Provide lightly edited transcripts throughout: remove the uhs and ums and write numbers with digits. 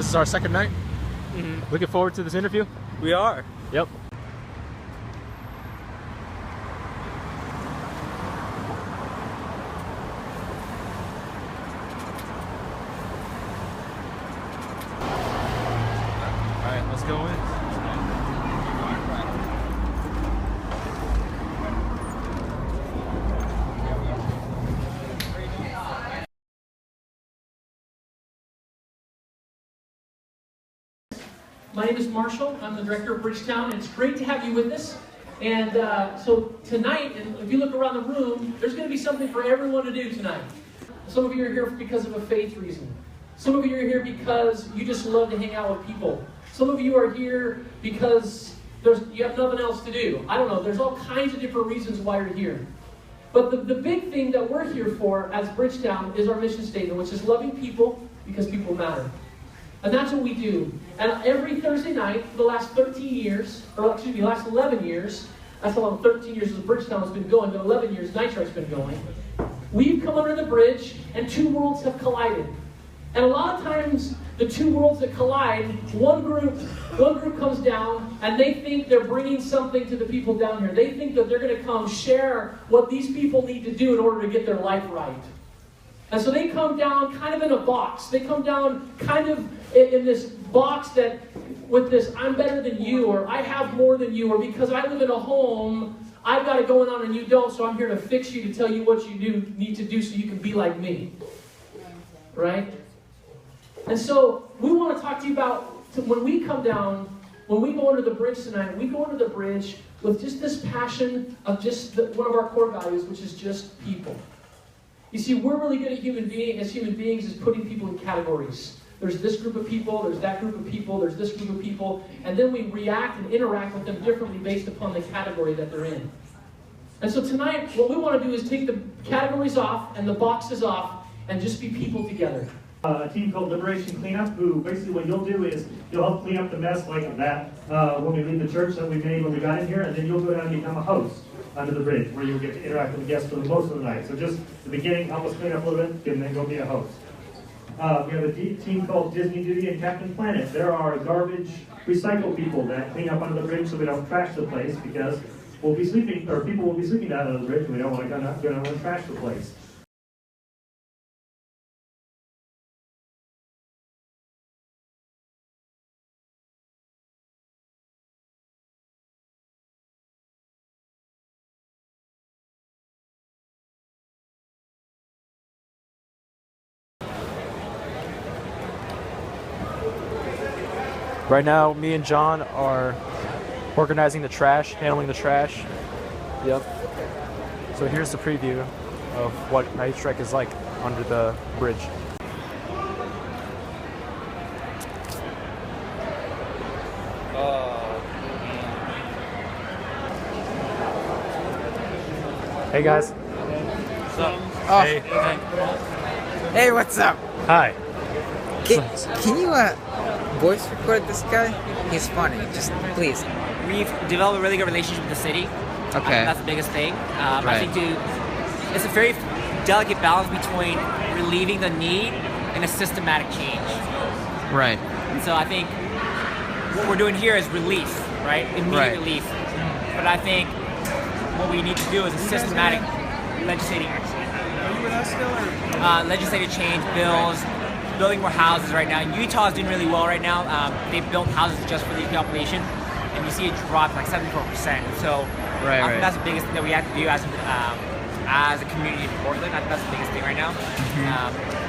This is our second night. Looking forward to this interview. We are. Yep. All right, let's go in. My name is Marshall. I'm the director of Bridgetown, and it's great to have you with us. And so tonight, and if you look around the room, there's going to be something for everyone to do tonight. Some of you are here because of a faith reason. Some of you are here because you just love to hang out with people. Some of you are here because you have nothing else to do. I don't know. There's all kinds of different reasons why you're here. But the big thing that we're here for as Bridgetown is our mission statement, which is loving people because people matter. And that's what we do. And every Thursday night for the last 13 years, or excuse me, last 11 years, that's how long 13 years as Bridgetown has been going, but 11 years Nitro's been going, we've come under the bridge and two worlds have collided. And a lot of times, the two worlds that collide, one group comes down and they think they're bringing something to the people down here. They think that they're going to come share what these people need to do in order to get their life right. And so they come down kind of in a box. They come down kind of in this box that, with this, I'm better than you, or I have more than you, or because I live in a home, I've got it going on and you don't, so I'm here to fix you, to tell you what you need to do so you can be like me. Right? And so we want to talk to you about when we come down, when we go under the bridge tonight, we go under the bridge with just this passion of just one of our core values, which is just people. You see, we're really good at human beings is putting people in categories. There's this group of people, there's that group of people, there's this group of people, and then we react and interact with them differently based upon the category that they're in. And so tonight, what we want to do is take the categories off and the boxes off and just be people together. A team called Liberation Cleanup, who basically what you'll do is you'll help clean up the mess like that when we leave the church that we made when we got in here, and then you'll go down and become a host under the bridge, where you'll get to interact with the guests for the most of the night. So just the beginning, help us clean up a little bit, and then go be a host. We have a team called Disney Duty and Captain Planet. There are garbage recycle people that clean up under the bridge so we don't trash the place, because we'll be sleeping, or people will be sleeping down under the bridge, and we don't want to go down and trash the place. Right now, me and John are organizing the trash, handling the trash. Yep. So here's the preview of what Night Trek is like under the bridge. Hey guys. What's up? Oh. Hey. Hey, what's up? Hi. Can you voice record this guy? He's funny. Just please. We've developed a really good relationship with the city. Okay. I think that's the biggest thing. Right. I think it's a very delicate balance between relieving the need and a systematic change. Right. And so I think what we're doing here is relief, right? Immediate Right. relief. But I think what we need to do is a systematic legislating action. Are you with us still, or? Legislative change, bills, building more houses right now. Utah is doing really well right now. They've built houses just for the population, and you see it drop like 74%. So I think that's the biggest thing that we have to do as a community in Portland. I think that's the biggest thing right now.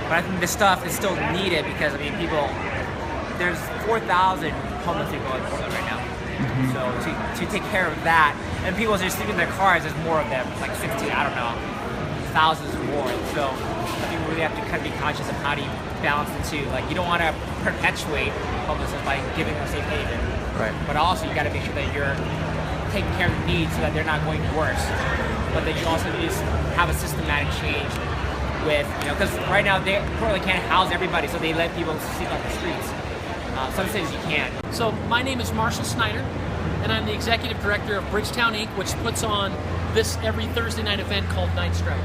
But I think this stuff is still needed because, I mean, there's 4,000 homeless people in Portland right now. So to take care of that, and people as they're sleeping in their cars, there's more of them, like 60, I don't know, thousands more. So I think we really have to kind of be conscious of how do you balance the two. Like, you don't want to perpetuate homelessness by giving them a safe haven. Right. But also you got to make sure that you're taking care of the needs so that they're not going worse. But that you also just have a systematic change with, because right now they Portland can't house everybody, so they let people sleep on the streets. Some cities you can. So my name is Marshall Snyder. and I'm the executive director of Bridgetown Inc., which puts on this every Thursday night event called Night Strike.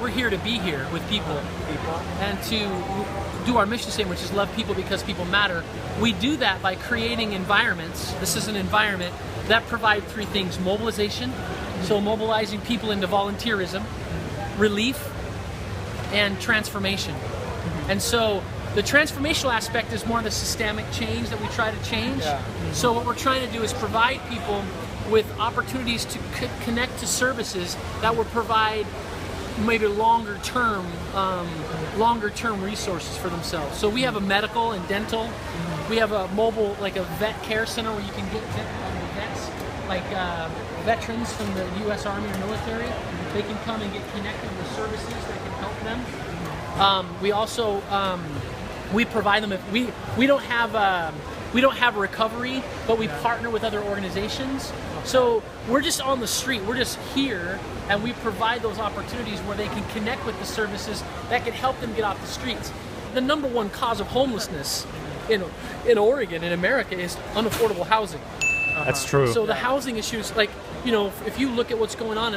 We're here to be here with people and to do our mission statement, which is love people because people matter. We do that by creating environments. This is an environment that provide three things: mobilization, so mobilizing people into volunteerism, relief, and transformation. And so the transformational aspect is more the systemic change that we try to change. So what we're trying to do is provide people with opportunities to connect to services that will provide maybe longer term resources for themselves. So we have a medical and dental. We have a mobile, like a vet care center where you can get vets, like veterans from the U.S. Army or military. They can come and get connected with services that can help them. We also we provide them. We don't have recovery, but we partner with other organizations. So we're just on the street. We're just here, and we provide those opportunities where they can connect with the services that can help them get off the streets. The number one cause of homelessness in Oregon, in America, is unaffordable housing. That's true. So the housing issues, like, you know, if you look at what's going on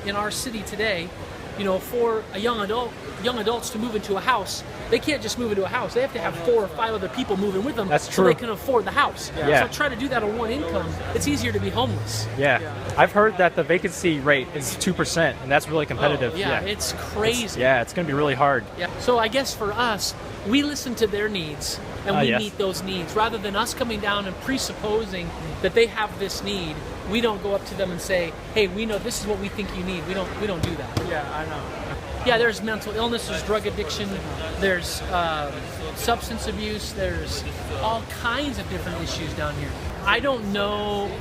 in our city today, you know, for a young adults to move into a house, they can't just move into a house. They have to have 4 or 5 other people moving with them. That's so true. they can afford the house. Yeah. So try to do that on one income. It's easier to be homeless. Yeah. I've heard that the vacancy rate is 2%, and that's really competitive. It's crazy. It's going to be really hard. Yeah. So I guess for us, we listen to their needs and we meet those needs, rather than us coming down and presupposing that they have this need. We don't go up to them and say, "Hey, we know this is what we think you need." We don't do that. Yeah, I know. Yeah, there's mental illness, there's drug addiction, there's substance abuse, there's all kinds of different issues down here. I don't know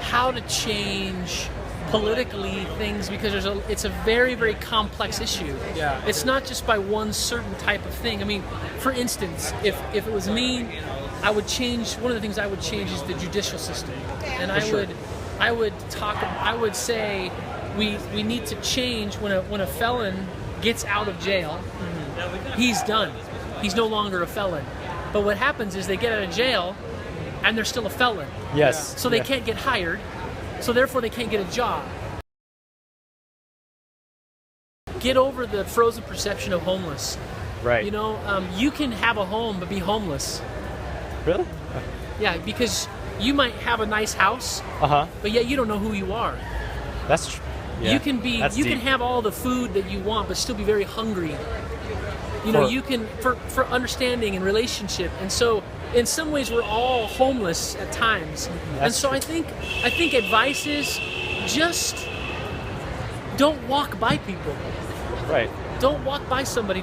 how to change politically things because it's a very, very complex issue. Yeah. It's not just by one certain type of thing. I mean, for instance, if it was me, I would change, one of the things I would change is the judicial system. And I would say we need to change when a felon gets out of jail, he's done. He's no longer a felon. But what happens is they get out of jail and they're still a felon. Yes. So they can't get hired, so therefore they can't get a job. Get over the frozen perception of homeless. Right. You know, you can have a home but be homeless. Really? Yeah, because you might have a nice house, but yet you don't know who you are. That's true. Yeah. You can have all the food that you want, but still be very hungry. You know, you can for understanding and relationship, and so in some ways we're all homeless at times. And so I think advice is just don't walk by people. Right. Don't walk by somebody.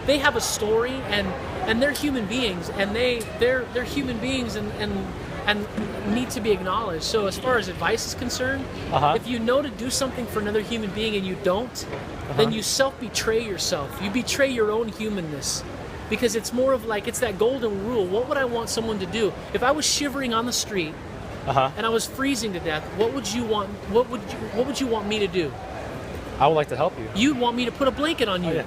They have a story and they're human beings, and they're human beings and need to be acknowledged. So as far as advice is concerned, if you know to do something for another human being and you don't, then you self-betray yourself. You betray your own humanness. Because it's more of like, it's that golden rule. What would I want someone to do? If I was shivering on the street and I was freezing to death, what would you want me to do? I would like to help you. You'd want me to put a blanket on you.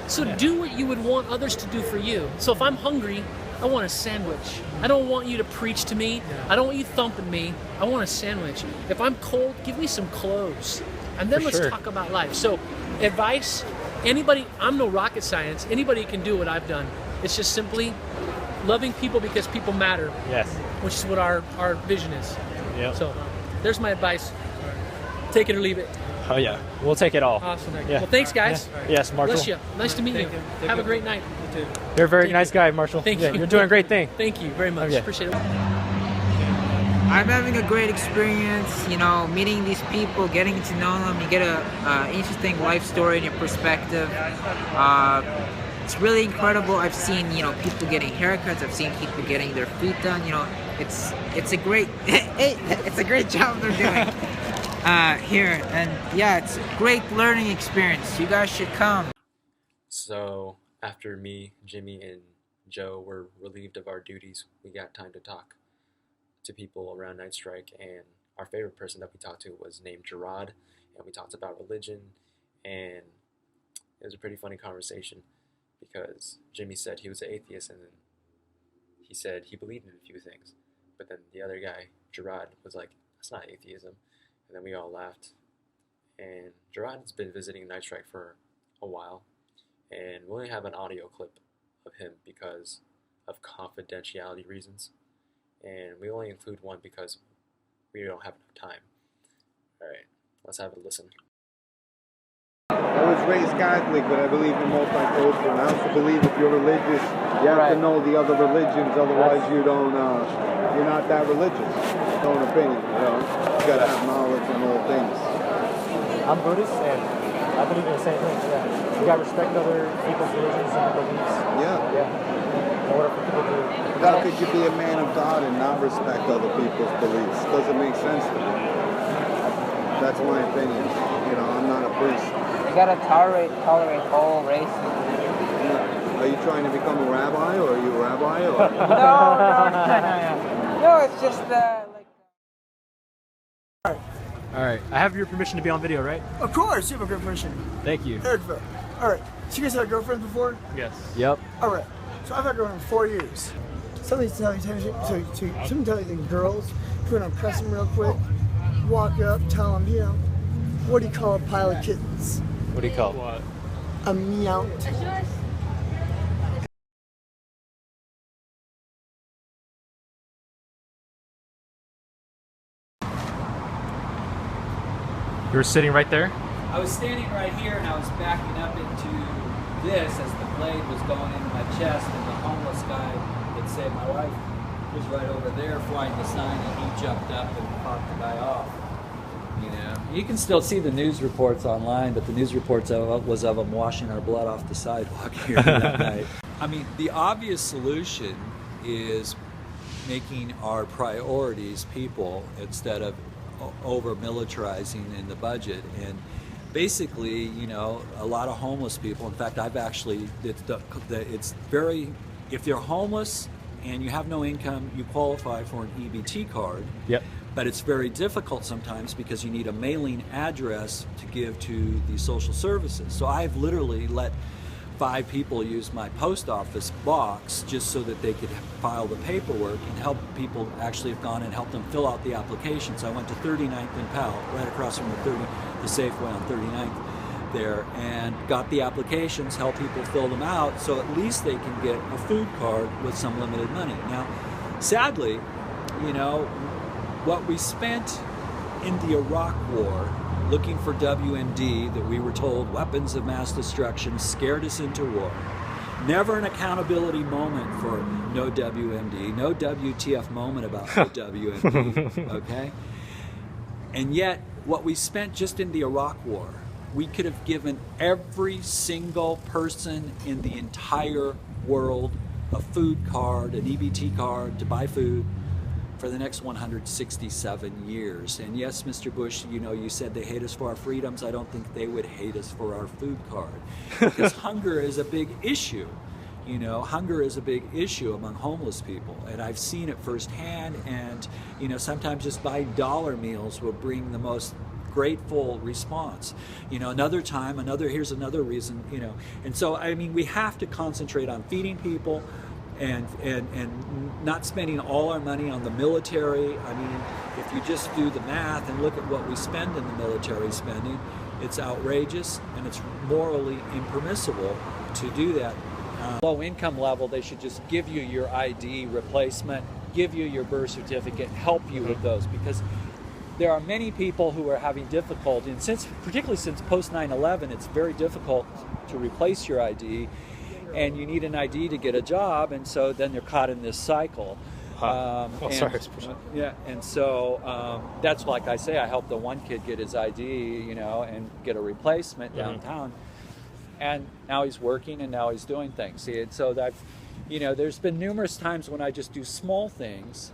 So do what you would want others to do for you. So if I'm hungry, I want a sandwich. I don't want you to preach to me. I don't want you thumping me. I want a sandwich. If I'm cold, give me some clothes. And then let's talk about life. So advice, anybody, I'm no rocket science. Anybody can do what I've done. It's just simply loving people because people matter. Yes. Which is what our vision is. Yeah. So there's my advice. Take it or leave it. Oh yeah, we'll take it all. Awesome. Yeah. Well, thanks, guys. Yeah. Yes, Marshall. Bless you. Nice to meet you. Have a great night. You too. You're a very nice guy, Marshall. Thank you. You're doing a great thing. Thank you very much. Okay. Appreciate it. I'm having a great experience, you know, meeting these people, getting to know them. You get a interesting life story and your perspective. It's really incredible. I've seen, you know, people getting haircuts. I've seen people getting their feet done. You know, it's a great it's a great job they're doing here, and yeah, it's a great learning experience. You guys should come. So after me, Jimmy, and Joe were relieved of our duties, we got time to talk to people around Night Strike, and our favorite person that we talked to was named Gerard, and we talked about religion, and it was a pretty funny conversation because Jimmy said he was an atheist, and then he said he believed in a few things, But then the other guy, Gerard, was like, that's not atheism. And then we all laughed. And Gerard's been visiting Night Strike for a while. And we only have an audio clip of him because of confidentiality reasons. And we only include one because we don't have enough time. Alright, let's have a listen. I was raised Catholic, but I believe in multicultural. And I also believe if you're religious, you have to know the other religions, otherwise you don't, you're not that religious. Own opinion, you know. You gotta have knowledge on all things. I'm Buddhist, and I believe in the same thing. Yeah. You gotta respect other people's religions and beliefs. Yeah. Yeah. In order for people to... How could you be a man of God and not respect other people's beliefs? Doesn't make sense to me. That's my opinion. You know, I'm not a priest. You gotta tolerate all races. Yeah. Are you trying to become a rabbi, or are you a rabbi? Or? No, it's just like... Alright, I have your permission to be on video, right? Of course, you have a good permission. Thank you. Eric, all right. So you guys had girlfriends before? Yes. Yep. All right. So I've had a girlfriend for 4 years. Something to tell you, girls, if you want to impress them real quick, walk up, tell them, you know, what do you call a pile of kittens? What do you call it? What? A meow. You were sitting right there? I was standing right here and I was backing up into this as the blade was going into my chest, and the homeless guy that saved my life was right over there flying the sign, and he jumped up and popped the guy off. You know, you can still see the news reports online, but the news reports was of them washing our blood off the sidewalk here that night. I mean, the obvious solution is making our priorities people instead of over-militarizing in the budget. And basically, you know, a lot of homeless people, in fact, I've actually, it's very, if you're homeless and you have no income, you qualify for an EBT card. Yep. But it's very difficult sometimes because you need a mailing address to give to the social services. So I've literally let 5 people use my post office box just so that they could file the paperwork, and help people actually have gone and helped them fill out the applications. I went to 39th and Powell, right across from the Safeway on 39th there, and got the applications, help people fill them out, so at least they can get a food card with some limited money. Now, sadly, you know, what we spent in the Iraq War looking for WMD, that we were told weapons of mass destruction, scared us into war. Never an accountability moment for no WMD, no WTF moment about no WMD, okay? And yet, what we spent just in the Iraq War, we could have given every single person in the entire world a food card, an EBT card to buy food for the next 167 years. And yes, Mr. Bush, you know, you said they hate us for our freedoms. I don't think they would hate us for our food card, because hunger is a big issue. You know, hunger is a big issue among homeless people, and I've seen it firsthand. And you know, sometimes just buying dollar meals will bring the most grateful response. You know, another time, here's another reason, you know. And so, I mean, we have to concentrate on feeding people, and not spending all our money on the military. I mean, if you just do the math and look at what we spend in the military spending, it's outrageous, and it's morally impermissible to do that. Low income level, they should just give you your ID replacement, give you your birth certificate, help you with those, because there are many people who are having difficulty, and particularly since post 9/11, it's very difficult to replace your ID. And you need an ID to get a job, and so then they're caught in this cycle. Yeah, and so that's, like I say, I helped the one kid get his ID, you know, and get a replacement downtown. And now he's working, and now he's doing things. See, and so that, you know, there's been numerous times when I just do small things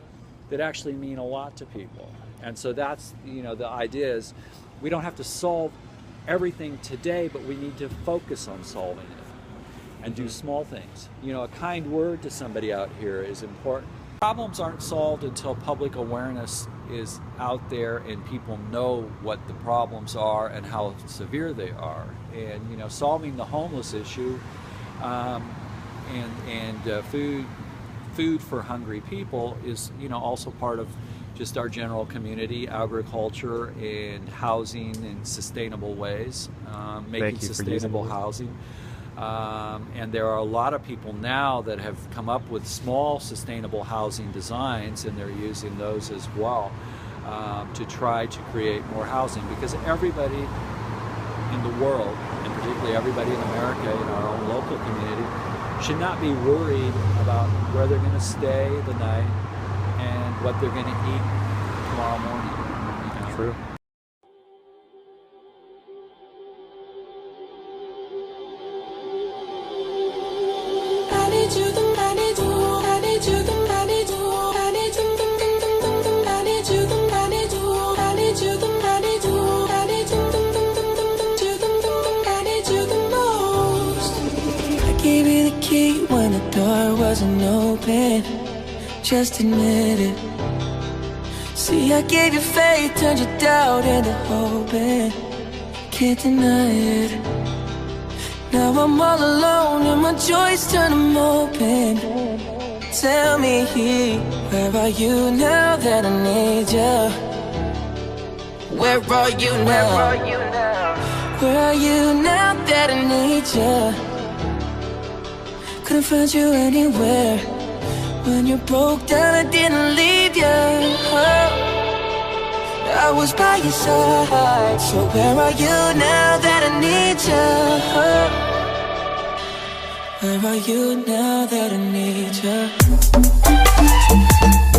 that actually mean a lot to people. And so that's, you know, the idea is we don't have to solve everything today, but we need to focus on solving it and do small things. You know, a kind word to somebody out here is important. Problems aren't solved until public awareness is out there and people know what the problems are and how severe they are. And you know, solving the homeless issue and food food for hungry people is, also part of just our general community, agriculture and housing in sustainable ways, making sustainable housing. And there are a lot of people now that have come up with small sustainable housing designs, and they're using those as well to try to create more housing, because everybody in the world, and particularly everybody in America, in our own local community, should not be worried about where they're going to stay the night and what they're going to eat tomorrow morning. True. When the door wasn't open, just admit it. See, I gave you faith, turned your doubt into hope, and can't deny it. Now I'm all alone and my joys turn them open. Tell me, where are you now that I need you? Where are you now? Where are you now that I need you? Couldn't find you anywhere. When you broke down, I didn't leave you. I was by your side. So where are you now that I need you? Where are you now that I need you?